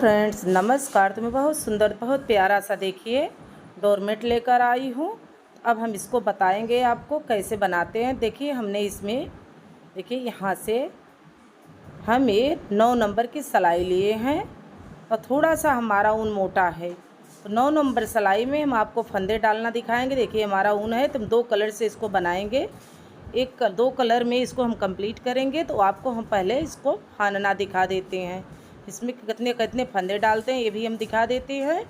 Friends नमस्कार। तो मैं बहुत सुंदर बहुत प्यारा सा देखिए डोरमेट लेकर आई हूँ। अब हम इसको बताएंगे आपको कैसे बनाते हैं। देखिए हमने इसमें देखिए यहाँ से हम ये 9 नंबर की सिलाई लिए हैं और थोड़ा सा हमारा ऊन मोटा है। तो 9 नंबर सिलाई में हम आपको फंदे डालना दिखाएंगे। देखिए हमारा ऊन है तो हम 2 कलर से इसको बनाएंगे। 2 कलर में इसको हम कंप्लीट करेंगे। तो आपको हम पहले इसको फानना दिखा देते हैं। इसमें कितने कितने फंदे डालते हैं ये भी हम दिखा देते हैं।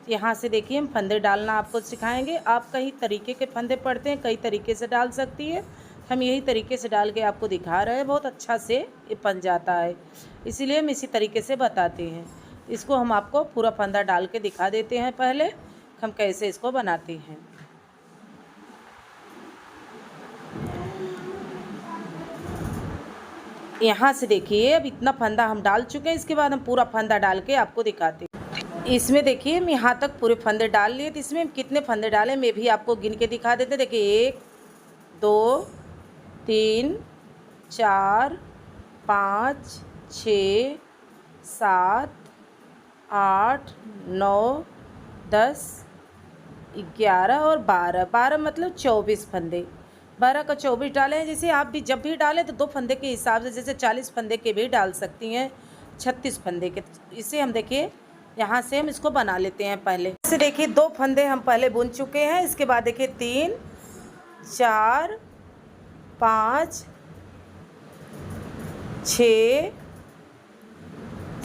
यहाँ से देखिए हम फंदे डालना आपको सिखाएंगे। आप कई तरीके के फंदे पड़ते हैं, कई तरीके से डाल सकती है। हम यही तरीके से डाल के आपको दिखा रहे हैं। बहुत अच्छा से ये बन जाता है, इसीलिए हम इसी तरीके से बताते हैं। इसको हम आपको पूरा फंदा डाल के दिखा देते हैं पहले हम कैसे इसको बनाते हैं। यहाँ से देखिए अब इतना फंदा हम डाल चुके हैं। इसके बाद हम पूरा फंदा डाल के आपको दिखाते हैं। इसमें देखिए हम यहाँ तक पूरे फंदे डाल लिए। तो इसमें हम कितने फंदे डालें मैं भी आपको गिन के दिखा देते। देखिए 1 2 3 4 5 6 7 8 9 10 11 और 12 मतलब 24 फंदे। 12 का 24 डाले हैं। जैसे आप भी जब भी डालें तो 2 फंदे के हिसाब से, जैसे 40 फंदे के भी डाल सकती हैं, 36 फंदे के। इसे हम देखिए यहाँ से हम इसको बना लेते हैं। पहले से देखिए 2 फंदे हम पहले बुन चुके हैं। इसके बाद देखिए 3 4 5 6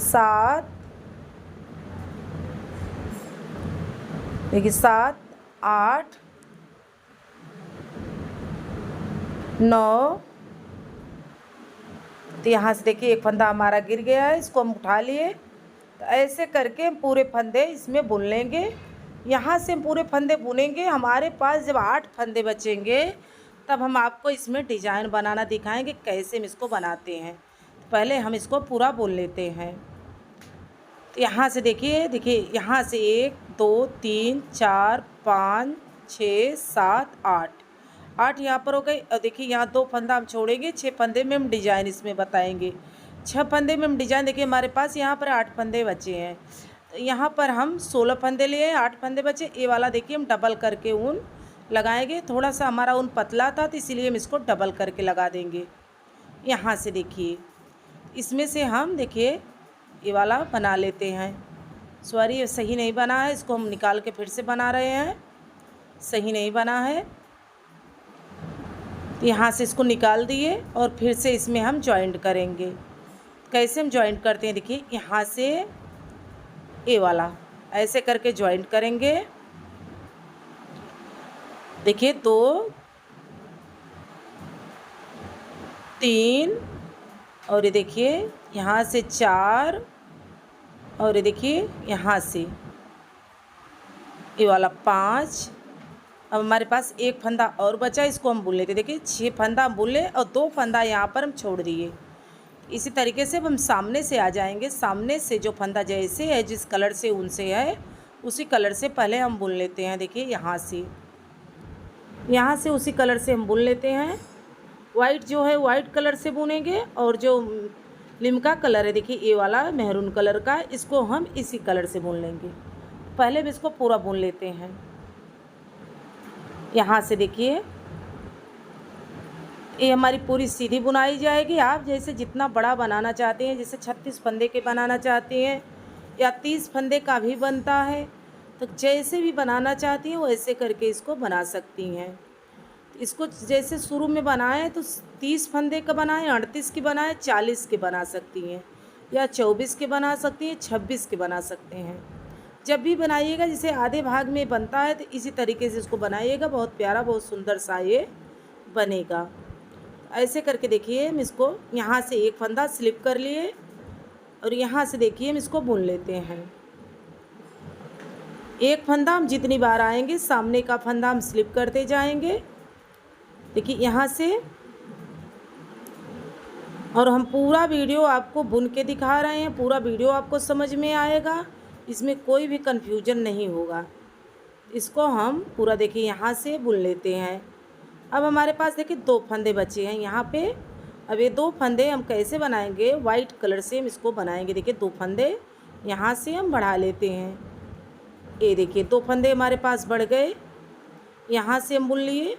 7 देखिए 7 8 9। तो यहाँ से देखिए एक फंदा हमारा गिर गया है, इसको हम उठा लिए। तो ऐसे करके हम पूरे फंदे इसमें बुन लेंगे। यहाँ से हम पूरे फंदे बुनेंगे। हमारे पास जब 8 फंदे बचेंगे तब हम आपको इसमें डिजाइन बनाना दिखाएंगे कैसे हम इसको बनाते हैं। तो पहले हम इसको पूरा बुन लेते हैं। तो यहाँ से देखिए यहाँ से 1 2 3 4 5 6 7 8 यहाँ पर हो गई। और देखिए यहाँ 2 फंदा हम छोड़ेंगे। 6 फंदे में हम डिजाइन इसमें बताएंगे। 6 फंदे में हम डिजाइन देखिए हमारे पास यहाँ पर 8 फंदे बचे हैं। तो यहाँ पर हम 16 फंदे लिए, 8 फंदे बचे। ये वाला देखिए हम डबल करके ऊन लगाएंगे। थोड़ा सा हमारा ऊन पतला था तो इसीलिए हम इसको डबल करके लगा देंगे। यहाँ से देखिए इसमें से हम देखिए ये वाला बना लेते हैं। सॉरी ये सही नहीं बना है, इसको हम निकाल के फिर से बना रहे हैं। सही नहीं बना है। यहाँ से इसको निकाल दिए और फिर से इसमें हम जॉइंट करेंगे। कैसे हम जॉइंट करते हैं देखिए यहाँ से ये वाला ऐसे करके जॉइंट करेंगे। देखिए 2 3 और ये देखिए यहाँ से 4 और ये देखिए यहाँ से ये वाला 5। अब हमारे पास एक फंदा और बचा, इसको हम बुन लेते। देखिए 6 फंदा हम बुन ले और 2 फंदा यहाँ पर हम छोड़ दिए। इसी तरीके से हम सामने से आ जाएंगे। सामने से जो फंदा जैसे है, जिस कलर से ऊन से है उसी कलर से पहले हम बुन लेते हैं। देखिए यहाँ से उसी कलर से हम बुन लेते हैं। वाइट जो है वाइट कलर से बुनेंगे और जो लिमका कलर है देखिए ये वाला मेहरून कलर का, इसको हम इसी कलर से बुन लेंगे। पहले भी इसको पूरा बुन लेते हैं। यहाँ से देखिए ये हमारी पूरी सीधी बुनाई जाएगी। आप जैसे जितना बड़ा बनाना चाहते हैं, जैसे 36 फंदे के बनाना चाहते हैं या 30 फंदे का भी बनता है, तो जैसे भी बनाना चाहती हैं वैसे करके इसको बना सकती हैं। इसको जैसे शुरू में बनाएं तो 30 फंदे का बनाएं, 38 की बनाएं, 40 के बना सकती हैं या 24 के बना सकती हैं, 26 के बना सकते हैं। जब भी बनाइएगा जैसे आधे भाग में बनता है तो इसी तरीके से इसको बनाइएगा। बहुत प्यारा बहुत सुंदर सा ये बनेगा। ऐसे करके देखिए हम इसको यहाँ से एक फंदा स्लिप कर लिए और यहाँ से देखिए हम इसको बुन लेते हैं। एक फंदा हम जितनी बार आएंगे सामने का फंदा हम स्लिप करते जाएंगे। देखिए यहाँ से, और हम पूरा वीडियो आपको बुन के दिखा रहे हैं। पूरा वीडियो आपको समझ में आएगा, इसमें कोई भी कन्फ्यूजन नहीं होगा। इसको हम पूरा देखिए यहाँ से बुन लेते हैं। अब हमारे पास देखिए 2 फंदे बचे हैं यहाँ पे। अब ये 2 फंदे हम कैसे बनाएंगे, वाइट कलर से हम इसको बनाएंगे। देखिए 2 फंदे यहाँ से हम बढ़ा लेते हैं। ये देखिए 2 फंदे हमारे पास बढ़ गए। यहाँ से हम बुन लिए,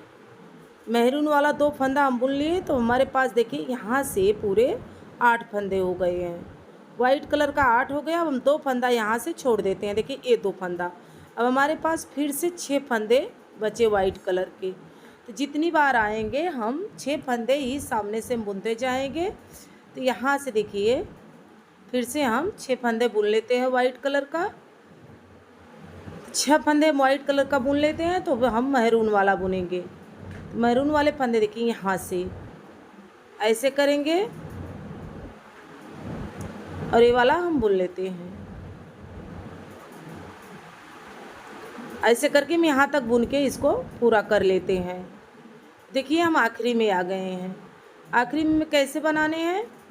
मेहरून वाला 2 फंदा हम बुन लिए, तो हमारे पास देखिए यहाँ से पूरे 8 फंदे हो गए हैं। वाइट कलर का 8 हो गया। अब हम 2 फंदा यहाँ से छोड़ देते हैं। देखिए ये 2 फंदा, अब हमारे पास फिर से 6 फंदे बचे वाइट कलर के। तो जितनी बार आएंगे हम 6 फंदे ही सामने से बुनते जाएंगे। तो यहाँ से देखिए फिर से हम 6 फंदे बुन लेते हैं वाइट कलर का। 6 फंदे हम वाइट कलर का बुन लेते हैं, तो हम मैरून वाला बुनेंगे। मैरून वाले फंदे देखिए यहाँ से ऐसे करेंगे और ये वाला हम बुन लेते हैं। ऐसे करके हम यहाँ तक बुन के इसको पूरा कर लेते हैं। देखिए हम आखिरी में आ गए हैं। आखिरी में कैसे बनाने हैं?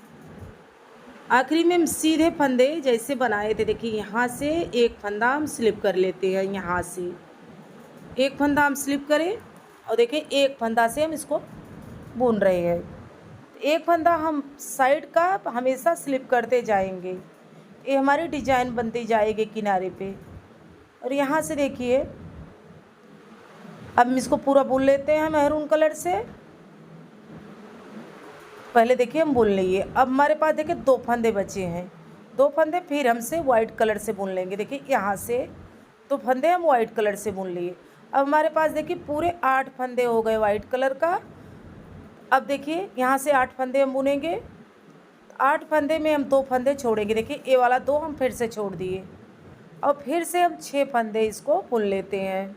आखिरी में हम सीधे फंदे जैसे बनाए थे, देखिए यहाँ से एक फंदा हम स्लिप कर लेते हैं। यहाँ से एक फंदा हम स्लिप करें और देखिए एक फंदा से हम इसको बुन रहे हैं। एक फंदा हम साइड का हमेशा स्लिप करते जाएंगे। ये हमारी डिजाइन बनती जाएगी किनारे पे। और यहाँ से देखिए अब हम इसको पूरा बुन लेते हैं मैरून कलर से। पहले देखिए हम बुन लिए। अब हमारे पास देखिए 2 फंदे बचे हैं। 2 फंदे फिर हमसे वाइट कलर से बुन लेंगे। देखिए यहाँ से 2 फंदे हम वाइट कलर से बुन लिए। अब हमारे पास देखिए पूरे 8 फंदे हो गए वाइट कलर का। अब देखिए यहाँ से 8 फंदे हम बुनेंगे। 8 फंदे में हम 2 फंदे छोड़ेंगे। देखिए ये वाला 2 हम फिर से छोड़ दिए और फिर से हम 6 फंदे इसको बुन लेते हैं।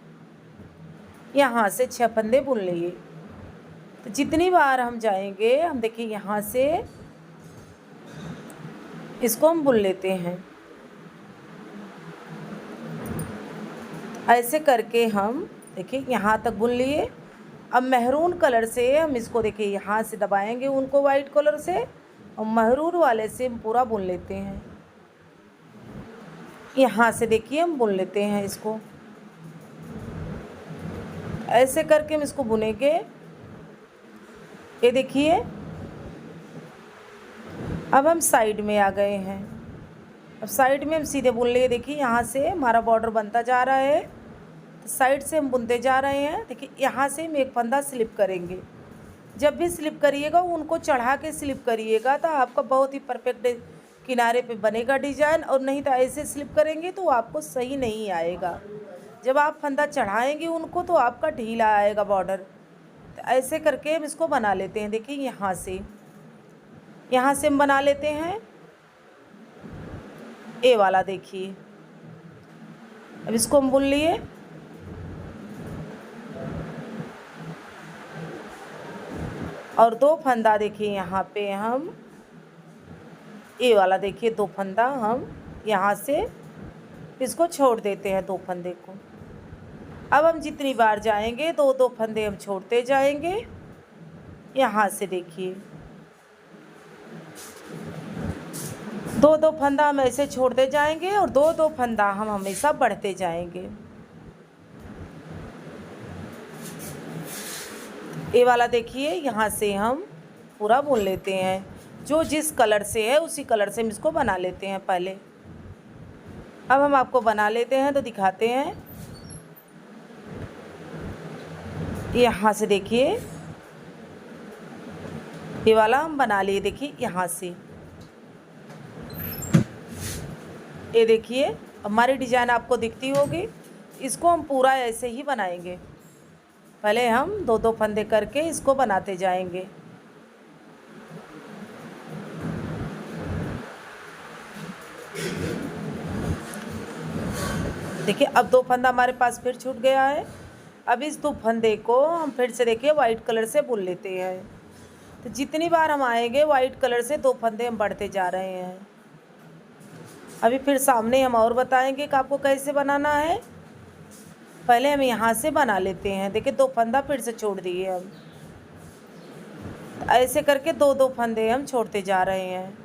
यहाँ से 6 फंदे बुन लिए। तो जितनी बार हम जाएंगे हम देखिए यहाँ से इसको हम बुन लेते हैं। ऐसे करके हम देखिए यहाँ तक बुन लिए। अब मैरून कलर से हम इसको देखिए यहाँ से दबाएंगे उनको वाइट कलर से, और मैरून वाले से हम पूरा बुन लेते हैं। यहाँ से देखिए हम बुन लेते हैं इसको। ऐसे करके हम इसको बुनेंगे। ये देखिए अब हम साइड में आ गए हैं। अब साइड में हम सीधे बुन लिए। देखिए यहाँ से हमारा बॉर्डर बनता जा रहा है, तो साइड से हम बुनते जा रहे हैं। देखिए यहाँ से हम एक फंदा स्लिप करेंगे। जब भी स्लिप करिएगा उनको चढ़ा के स्लिप करिएगा, तो आपका बहुत ही परफेक्ट किनारे पे बनेगा डिजाइन। और नहीं तो ऐसे स्लिप करेंगे तो आपको सही नहीं आएगा। जब आप फंदा चढ़ाएंगे उनको तो आपका ढीला आएगा बॉर्डर। तो ऐसे करके हम इसको बना लेते हैं। देखिए यहाँ से हम बना लेते हैं ए वाला। देखिए अब इसको हम बुन लिए। और 2 फंदा देखिए यहाँ पे हम ए वाला देखिए 2 फंदा हम यहाँ से इसको छोड़ देते हैं 2 फंदे को। अब हम जितनी बार जाएंगे 2-2 फंदे हम छोड़ते जाएंगे। यहाँ से देखिए 2-2 फंदा हम ऐसे छोड़ते जाएंगे और 2-2 फंदा हम हमेशा बढ़ते जाएंगे। ये वाला देखिए यहाँ से हम पूरा बुन लेते हैं। जो जिस कलर से है उसी कलर से हम इसको बना लेते हैं पहले। अब हम आपको बना लेते हैं तो दिखाते हैं। यहाँ से देखिए ये वाला हम बना लिए। देखिए यहाँ से ये देखिए हमारी डिजाइन आपको दिखती होगी। इसको हम पूरा ऐसे ही बनाएंगे। पहले हम 2-2 फंदे करके इसको बनाते जाएंगे। देखिए अब 2 फंदा हमारे पास फिर छूट गया है। अब इस 2 फंदे को हम फिर से देखिए वाइट कलर से बुन लेते हैं। तो जितनी बार हम आएंगे वाइट कलर से 2 फंदे हम बढ़ते जा रहे हैं। अभी फिर सामने हम और बताएंगे कि आपको कैसे बनाना है। पहले हम यहाँ से बना लेते हैं। देखिए 2 फंदा फिर से छोड़ दिए हम। तो ऐसे करके 2-2 फंदे हम छोड़ते जा रहे हैं।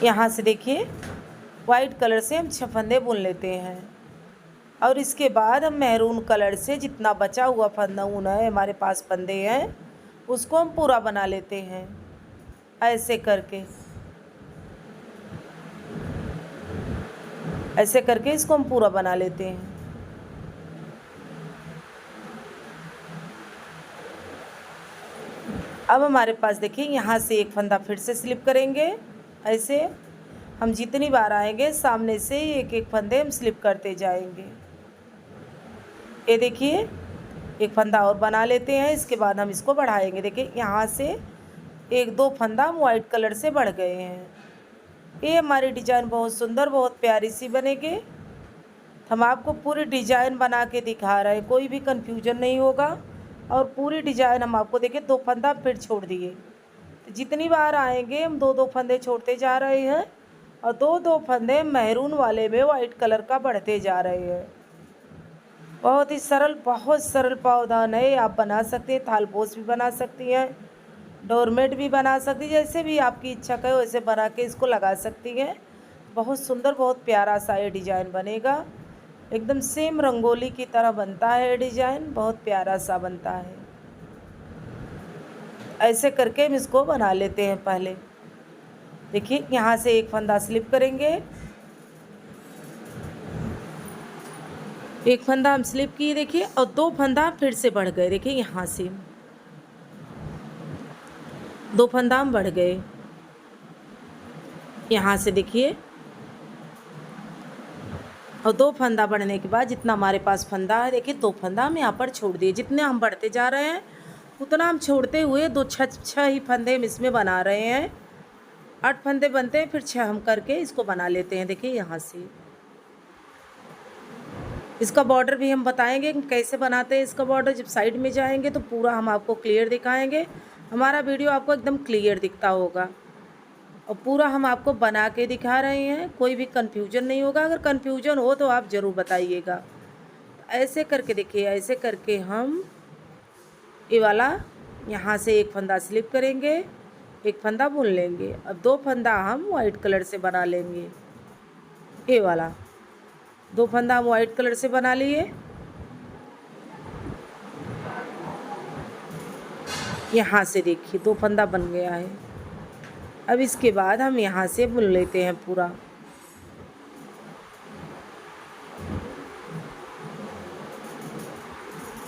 यहाँ से देखिए वाइट कलर से हम 6 फंदे बुन लेते हैं। और इसके बाद हम मैरून कलर से जितना बचा हुआ फंदा ऊन है हमारे पास फंदे हैं उसको हम पूरा बना लेते हैं। ऐसे करके इसको हम पूरा बना लेते हैं। अब हमारे पास देखिए यहाँ से एक फंदा फिर से स्लिप करेंगे। ऐसे हम जितनी बार आएंगे सामने से एक एक फंदे हम स्लिप करते जाएंगे। ये देखिए एक फंदा और बना लेते हैं, इसके बाद हम इसको बढ़ाएंगे। देखिए यहाँ से एक दो फंदा हम वाइट कलर से बढ़ गए हैं। ये हमारी डिज़ाइन बहुत सुंदर बहुत प्यारी सी बनेगी। हम आपको पूरी डिज़ाइन बना के दिखा रहे हैं, कोई भी कंफ्यूजन नहीं होगा। और पूरी डिज़ाइन हम आपको देखिए दो फंदा फिर छोड़ दिए, तो जितनी बार आएंगे हम दो दो फंदे छोड़ते जा रहे हैं और दो दो फंदे मैरून वाले में वाइट कलर का बढ़ते जा रहे हैं। बहुत ही सरल बहुत सरल पावदान है, आप बना सकते हैं। थालपोश भी बना सकती हैं, डोरमेट भी बना सकती हैं, जैसे भी आपकी इच्छा करे वैसे बना के इसको लगा सकती हैं। बहुत सुंदर बहुत प्यारा सा ये डिज़ाइन बनेगा, एकदम सेम रंगोली की तरह बनता है। डिज़ाइन बहुत प्यारा सा बनता है। ऐसे करके हम इसको बना लेते हैं। पहले देखिए यहाँ से एक फंदा स्लिप करेंगे, एक फंदा हम स्लिप किए देखिए, और दो फंदा फिर से बढ़ गए। देखिए यहाँ से दो फंदा हम बढ़ गए। यहाँ से देखिए, और दो फंदा बढ़ने के बाद जितना हमारे पास फंदा है देखिए दो फंदा हम यहाँ पर छोड़ दिए। जितने हम बढ़ते जा रहे हैं उतना हम छोड़ते हुए दो छः ही फंदे हम इसमें बना रहे हैं। 8 फंदे बनते हैं, फिर 6 हम करके इसको बना लेते हैं। देखिए यहाँ से इसका बॉर्डर भी हम बताएंगे कैसे बनाते हैं। इसका बॉर्डर जब साइड में जाएंगे तो पूरा हम आपको क्लियर दिखाएंगे। हमारा वीडियो आपको एकदम क्लियर दिखता होगा और पूरा हम आपको बना के दिखा रहे हैं, कोई भी कन्फ्यूजन नहीं होगा। अगर कन्फ्यूजन हो तो आप ज़रूर बताइएगा। ऐसे करके देखिए, ऐसे करके हम ये वाला यहाँ से एक फंदा स्लिप करेंगे, एक फंदा बुन लेंगे। अब दो फंदा हम वाइट कलर से बना लेंगे। ये वाला दो फंदा हम वाइट कलर से बना लिए। यहाँ से देखिए दो फंदा बन गया है। अब इसके बाद हम यहाँ से बुन लेते हैं पूरा।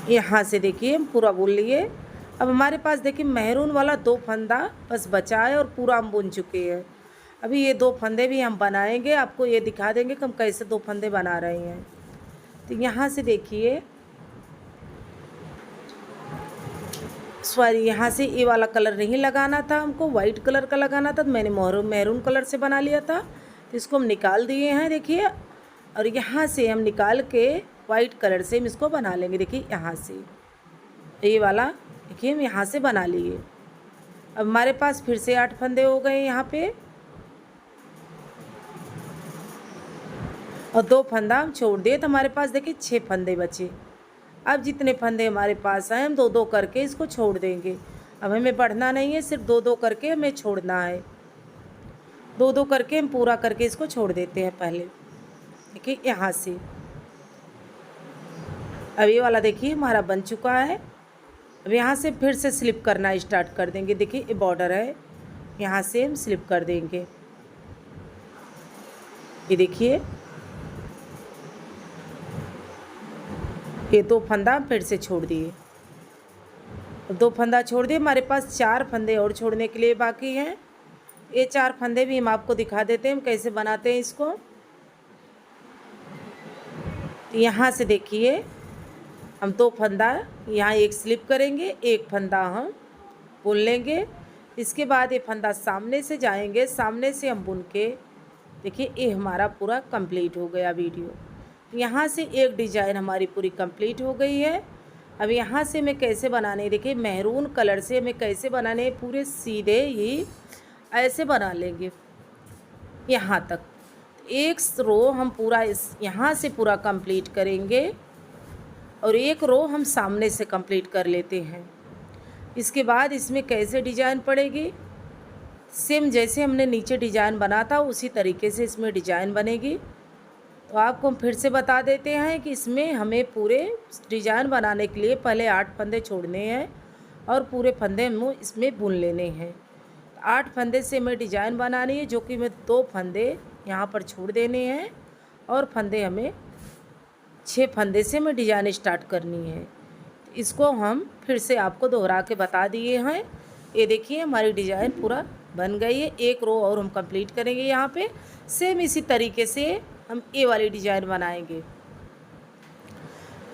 यहाँ से देखिए हम पूरा बुन लिए। अब हमारे पास देखिए मैरून वाला दो फंदा बस बचा है और पूरा हम बुन चुके हैं। अभी ये दो फंदे भी हम बनाएंगे, आपको ये दिखा देंगे कि हम कैसे दो फंदे बना रहे हैं। तो यहाँ से देखिए, सॉरी यहाँ से ये वाला कलर नहीं लगाना था, हमको वाइट कलर का लगाना था, तो मैंने मैरून कलर से बना लिया था। तो इसको हम निकाल दिए हैं देखिए, और यहाँ से हम निकाल के वाइट कलर से हम इसको बना लेंगे। देखिए यहाँ से ये वाला देखिए हम यहाँ से बना लिए। अब हमारे पास फिर से 8 फंदे हो गए यहाँ पे, और दो फंदा हम छोड़ दिए, तो हमारे पास देखिए 6 फंदे बचे। अब जितने फंदे हमारे पास हैं हम दो दो करके इसको छोड़ देंगे। अब हमें बढ़ना नहीं है, सिर्फ दो दो करके हमें छोड़ना है। दो दो करके हम पूरा करके इसको छोड़ देते हैं पहले। देखिए यहाँ से अब ये वाला देखिए हमारा बन चुका है। अब यहाँ से फिर से स्लिप करना स्टार्ट कर देंगे। देखिए ये बॉर्डर है, यहाँ से हम स्लिप कर देंगे। ये देखिए ये दो फंदा फिर से छोड़ दिए, दो फंदा छोड़ दिए। हमारे पास 4 फंदे और छोड़ने के लिए बाकी हैं। ये 4 फंदे भी हम आपको दिखा देते हैं हम कैसे बनाते हैं इसको। तो यहाँ से देखिए हम दो फंदा यहाँ एक स्लिप करेंगे, एक फंदा हम बुन लेंगे। इसके बाद ये फंदा सामने से जाएंगे, सामने से हम बुन के देखिए ये हमारा पूरा कंप्लीट हो गया वीडियो। यहाँ से एक डिज़ाइन हमारी पूरी कंप्लीट हो गई है। अब यहाँ से मैं कैसे बनाने, देखिए मैरून कलर से हमें कैसे बनाने, पूरे सीधे ही ऐसे बना लेंगे यहाँ तक। एक रो हम पूरा इस यहाँ से पूरा कंप्लीट करेंगे और एक रो हम सामने से कंप्लीट कर लेते हैं। इसके बाद इसमें कैसे डिज़ाइन पड़ेगी, सेम जैसे हमने नीचे डिज़ाइन बना था उसी तरीके से इसमें डिज़ाइन बनेगी। तो आपको हम फिर से बता देते हैं कि इसमें हमें पूरे डिज़ाइन बनाने के लिए पहले 8 फंदे छोड़ने हैं और पूरे फंदे हम इसमें बुन लेने हैं। 8 फंदे से हमें डिजाइन बनानी है, जो कि मैं 2 फंदे यहाँ पर छोड़ देने हैं और फंदे हमें 6 फंदे से हमें डिजाइन स्टार्ट करनी है। इसको हम फिर से आपको दोहरा के बता दिए हैं। ये देखिए हमारी डिजाइन पूरा बन गई है। एक रो और हम कंप्लीट करेंगे यहाँ पे। सेम इसी तरीके से हम ये वाली डिजाइन बनाएंगे।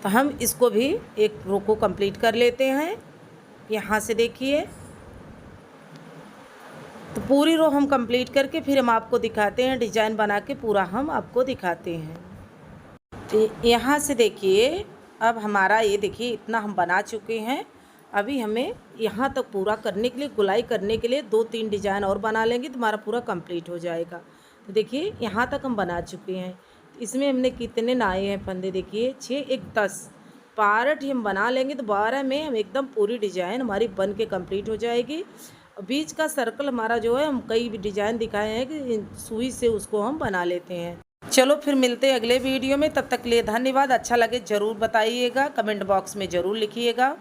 तो हम इसको भी एक रो को कंप्लीट कर लेते हैं। यहाँ से देखिए, तो पूरी रो हम कंप्लीट करके फिर हम आपको दिखाते हैं, डिजाइन बना के पूरा हम आपको दिखाते हैं। तो यहाँ से देखिए, अब हमारा ये देखिए इतना हम बना चुके हैं। अभी हमें यहाँ तक पूरा करने के लिए, गुलाई करने के लिए 2-3 डिजाइन और बना लेंगे तो हमारा पूरा कंप्लीट हो जाएगा। तो देखिए यहाँ तक हम बना चुके हैं। इसमें हमने कितने नाए हैं फंदे, देखिए 6, 1, 10 पार्ट हम बना लेंगे तो 12 में हम एकदम पूरी डिजाइन हमारी बन के कंप्लीट हो जाएगी। बीच का सर्कल हमारा जो है, हम कई डिजाइन दिखाए हैं कि सुई से उसको हम बना लेते हैं। चलो फिर मिलते हैं अगले वीडियो में। तब तक के लिए धन्यवाद। अच्छा लगे ज़रूर बताइएगा, कमेंट बॉक्स में ज़रूर लिखिएगा।